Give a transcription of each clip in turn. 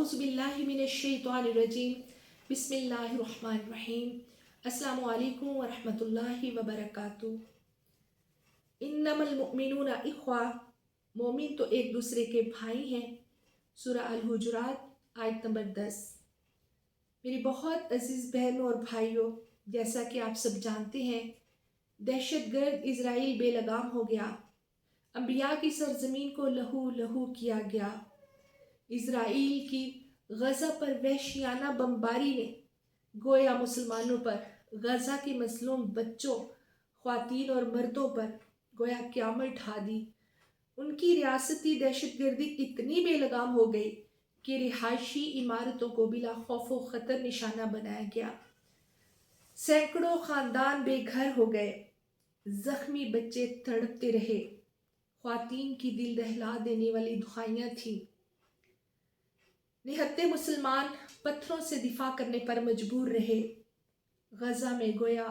औज़ु बिल्लाहि मिनश्शैतानिर्रजीम बिस्मिल्लाहिर्रहमानिर्रहीम अस्सलामु अलैकुम व रहमतुल्लाहि व बरकातुहू। इन्नमल मुअमिनूना इख्वा, मोमिन तो एक दूसरे के भाई हैं। सूरह अल हुजुरात आयत नंबर 10। मेरी बहुत अजीज़ बहनों और भाइयों, जैसा कि आप सब जानते हैं, दहशतगर्द इज़राइल बेलगाम हो गया। अंबिया की सरजमीन को लहू लहू किया गया। इज़राइल की गज़ा पर वहशियाना बमबारी ने गोया मुसलमानों पर, गज़ा के मज़लूम बच्चों, ख्वातीन और मर्दों पर गोया क़यामत ढा दी। उनकी रियासती दहशतगर्दी इतनी बेलगाम हो गई कि रिहायशी इमारतों को बिला खौफ व ख़तर निशाना बनाया गया। सैकड़ों ख़ानदान बेघर हो गए। ज़ख्मी बच्चे तड़पते रहे। ख्वातीन की दिल दहला देने वाली दुआएं थीं। निहत्ते मुसलमान पत्थरों से दिफा करने पर मजबूर रहे। गज़ा में गोया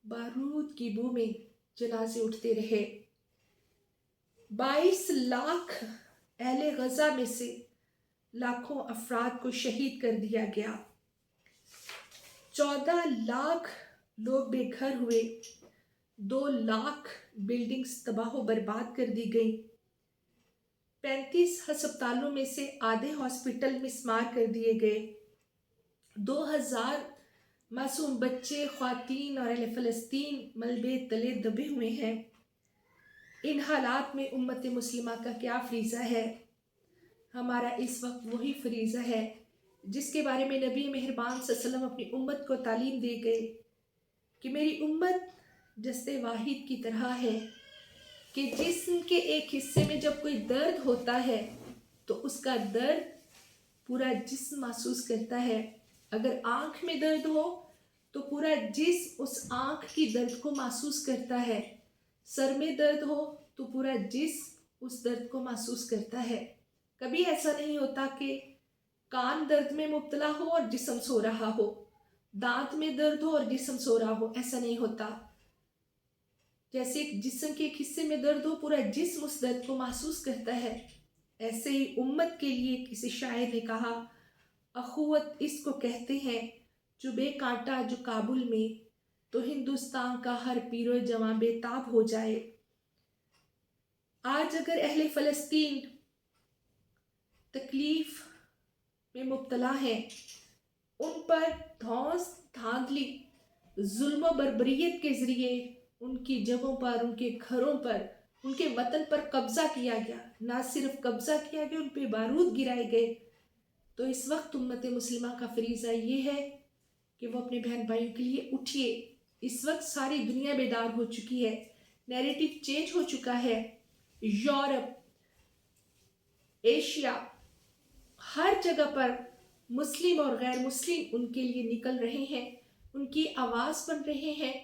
बारूद की बू में जनाजे उठते रहे। 22 लाख अहले गज़ा में से लाखों अफराद को शहीद कर दिया गया। 14 लाख लोग बेघर हुए। 2 लाख बिल्डिंग्स तबाह बर्बाद कर दी गई। 35 अस्पतालों में से आधे हॉस्पिटल मिस्मार कर दिए गए। 2000 मासूम बच्चे, ख्वातीन और अहले फ़लस्तीन मलबे तले दबे हुए हैं। इन हालात में उम्मत मुस्लिमा का क्या फ़रीज़ा है? हमारा इस वक्त वही फ़रीज़ा है जिसके बारे में नबी मेहरबान सल्लल्लाहु अलैहि वसल्लम अपनी उम्मत को तालीम दे गए कि मेरी उम्मत जस्ते वाहिद की तरह है कि जिस्म के एक हिस्से में जब कोई दर्द होता है तो उसका दर्द पूरा जिस्म महसूस करता है। अगर आँख में दर्द हो तो पूरा जिस्म उस आँख की दर्द को महसूस करता है। सर में दर्द हो तो पूरा जिस्म उस दर्द को महसूस करता है। कभी ऐसा नहीं होता कि कान दर्द में मुब्तला हो और जिस्म सो रहा हो, दांत में दर्द हो और जिस्म सो रहा हो, ऐसा नहीं होता। जैसे एक जिस्म के एक हिस्से में दर्द हो, पूरा जिस्म उस दर्द को महसूस करता है। ऐसे ही उम्मत के लिए किसी शायर ने कहा, अखुवत इसको कहते हैं जो बेकांटा जो काबुल में, तो हिंदुस्तान का हर पीरो जवां बेताब हो जाए। आज अगर अहले फ़लस्तीन तकलीफ में मुब्तला हैं, उन पर धौंस धांधली जुल्म बर्बरियत के ज़रिए उनकी जगहों पर, उनके घरों पर, उनके वतन पर कब्ज़ा किया गया। ना सिर्फ कब्ज़ा किया गया, उन पर बारूद गिराए गए। तो इस वक्त उम्मत मुस्लिमा का फरीज़ा ये है कि वो अपने बहन भाइयों के लिए उठिए। इस वक्त सारी दुनिया बेदार हो चुकी है। नैरेटिव चेंज हो चुका है। यूरोप, एशिया, हर जगह पर मुस्लिम और गैर मुस्लिम उनके लिए निकल रहे हैं, उनकी आवाज़ बन रहे हैं।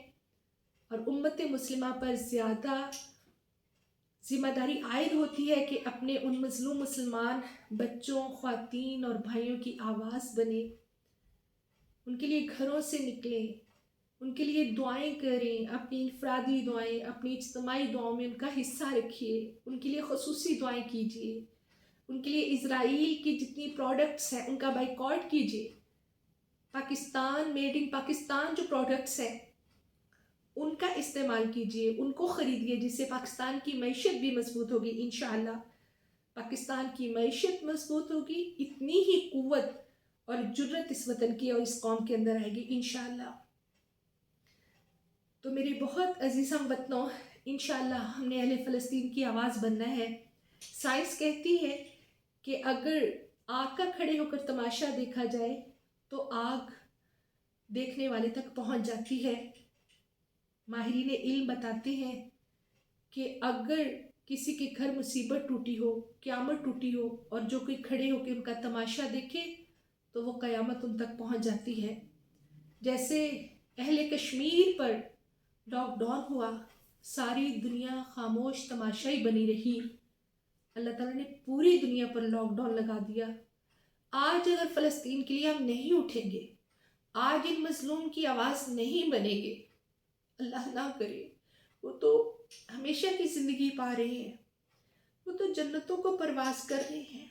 और उम्मत मुस्लिमा पर ज़्यादा ज़िम्मेदारी आयद होती है कि अपने उन मज़लूम मुसलमान बच्चों, ख्वातीन और भाइयों की आवाज़ बने। उनके लिए घरों से निकलें, उनके लिए दुआएं करें, अपनी इनफरादी दुआएं, अपनी इज्तिमाई दुआओं में उनका हिस्सा रखिए। उनके लिए ख़ुसूसी दुआएं कीजिए। उनके लिए इज़राइल की जितनी प्रोडक्ट्स हैं उनका बाइकॉट कीजिए। पाकिस्तान, मेड इन पाकिस्तान जो प्रोडक्ट्स हैं उनका इस्तेमाल कीजिए, उनको ख़रीदिए, जिससे पाकिस्तान की मईशत भी मजबूत होगी। इंशाअल्लाह पाकिस्तान की मईशत मजबूत होगी, इतनी ही क़ुव्वत और जुर्रत इस वतन की और इस कौम के अंदर आएगी इंशाअल्लाह। तो मेरे बहुत अजीज़ हम वतनों, इंशाअल्लाह हमने अहले फ़लस्तीन की आवाज़ बनना है। साइंस कहती है कि अगर आग का खड़े होकर तमाशा देखा जाए तो आग देखने वाले तक पहुंच जाती है। माहिरीन इल्म बताते हैं कि अगर किसी के घर मुसीबत टूटी हो, क़यामत टूटी हो और जो कोई खड़े होकर उनका तमाशा देखे तो वो क़यामत उन तक पहुंच जाती है। जैसे अहले कश्मीर पर लॉकडाउन हुआ, सारी दुनिया खामोश तमाशाई बनी रही। अल्लाह ताला ने पूरी दुनिया पर लॉकडाउन लगा दिया। आज अगर फ़लस्तीन के लिए हम नहीं उठेंगे, आज इन मज़लूम की आवाज़ नहीं बनेंगे, अल्लाह ना करे, वो तो हमेशा की ज़िंदगी पा रहे हैं, वो तो जन्नतों को परवास कर रहे हैं।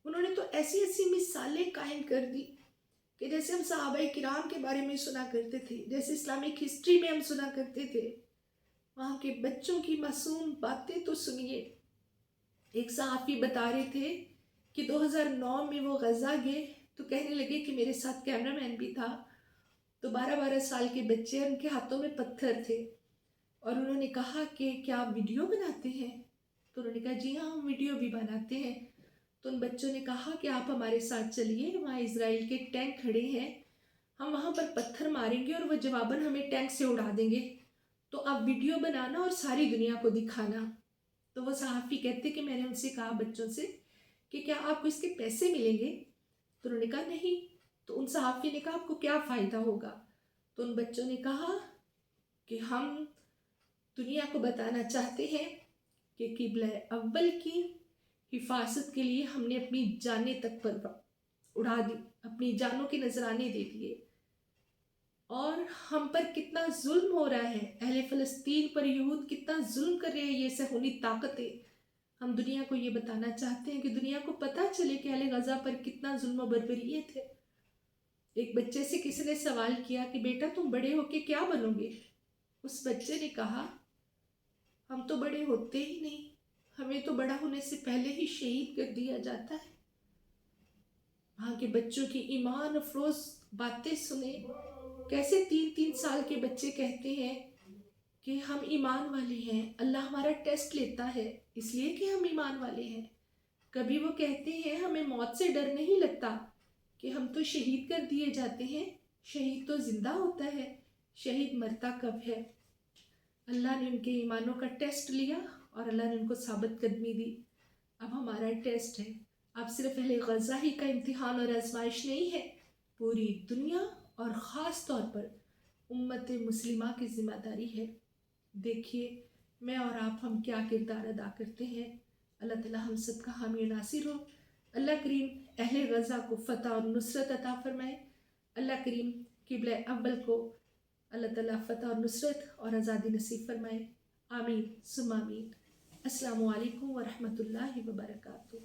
انہوں نے تو ایسی ایسی مثالیں قائم کر دی کہ جیسے ہم صحابہ کرام کے بارے میں سنا کرتے تھے، جیسے اسلامک ہسٹری میں ہم سنا کرتے تھے، وہاں کے بچوں کی معصوم باتیں تو سنیے۔ ایک صحافی بتا رہے تھے کہ 2009 میں وہ غزہ گئے تو کہنے لگے کہ میرے ساتھ کیمرہ مین بھی تھا، تو 12 سال کے بچے ان کے ہاتھوں میں پتھر تھے، اور انہوں نے کہا کہ کیا آپ ویڈیو بناتے ہیں؟ تو انہوں نے کہا جی ہاں ہم ویڈیو بھی بناتے ہیں۔ تو ان بچوں نے کہا کہ آپ ہمارے ساتھ چلیے، وہاں اسرائیل کے ٹینک کھڑے ہیں، ہم وہاں پر پتھر ماریں گے اور وہ جواباً ہمیں ٹینک سے اڑا دیں گے، تو آپ ویڈیو بنانا اور ساری دنیا کو دکھانا۔ تو وہ صحافی کہتے کہ میں نے ان سے کہا بچوں سے کہ کیا آپ کو اس کے پیسے ملیں گے؟ تو انہوں نے کہا نہیں۔ تو ان صحافی نے کہا آپ کو کیا فائدہ ہوگا؟ تو ان بچوں نے کہا کہ ہم دنیا کو بتانا چاہتے ہیں کہ قبلہ اول کی حفاظت کے لیے ہم نے اپنی جانیں تک پر اڑا دی، اپنی جانوں کے نذرانے دے دیے، اور ہم پر کتنا ظلم ہو رہا ہے، اہل فلسطین پر یہود کتنا ظلم کر رہے ہیں یہ صہیونی طاقتیں۔ ہم دنیا کو یہ بتانا چاہتے ہیں کہ دنیا کو پتہ چلے کہ اہل غزہ پر کتنا ظلم و بربریت ہے۔ ایک بچے سے کسی نے سوال کیا کہ بیٹا تم بڑے ہو کے کیا بنو گے؟ اس بچے نے کہا ہم تو بڑے ہوتے ہی نہیں، ہمیں تو بڑا ہونے سے پہلے ہی شہید کر دیا جاتا ہے۔ وہاں کے بچوں کی ایمان افروز باتیں سنیں، کیسے 3 سال کے بچے کہتے ہیں کہ ہم ایمان والے ہیں، اللہ ہمارا ٹیسٹ لیتا ہے اس لیے کہ ہم ایمان والے ہیں۔ کبھی وہ کہتے ہیں ہمیں موت سے ڈر نہیں لگتا کہ ہم تو شہید کر دیے جاتے ہیں، شہید تو زندہ ہوتا ہے، شہید مرتا کب ہے؟ اللہ نے ان کے ایمانوں کا ٹیسٹ لیا اور اللہ نے ان کو ثابت قدمی دی۔ اب ہمارا ٹیسٹ ہے، اب صرف اہل غزہ ہی کا امتحان اور آزمائش نہیں ہے، پوری دنیا اور خاص طور پر امت مسلمہ کی ذمہ داری ہے۔ دیکھیے میں اور آپ ہم کیا کردار ادا کرتے ہیں۔ اللہ تعالی ہم سب کا حامی و ناصر ہو۔ اللہ کریم اہل غزہ کو فتح اور نصرت عطا فرمائے۔ اللہ کریم قبلہ اول کو اللہ تعالیٰ فتح اور نصرت اور آزادی نصیب فرمائے۔ آمین ثم آمین۔ السلام علیکم ورحمۃ اللہ وبرکاتہ۔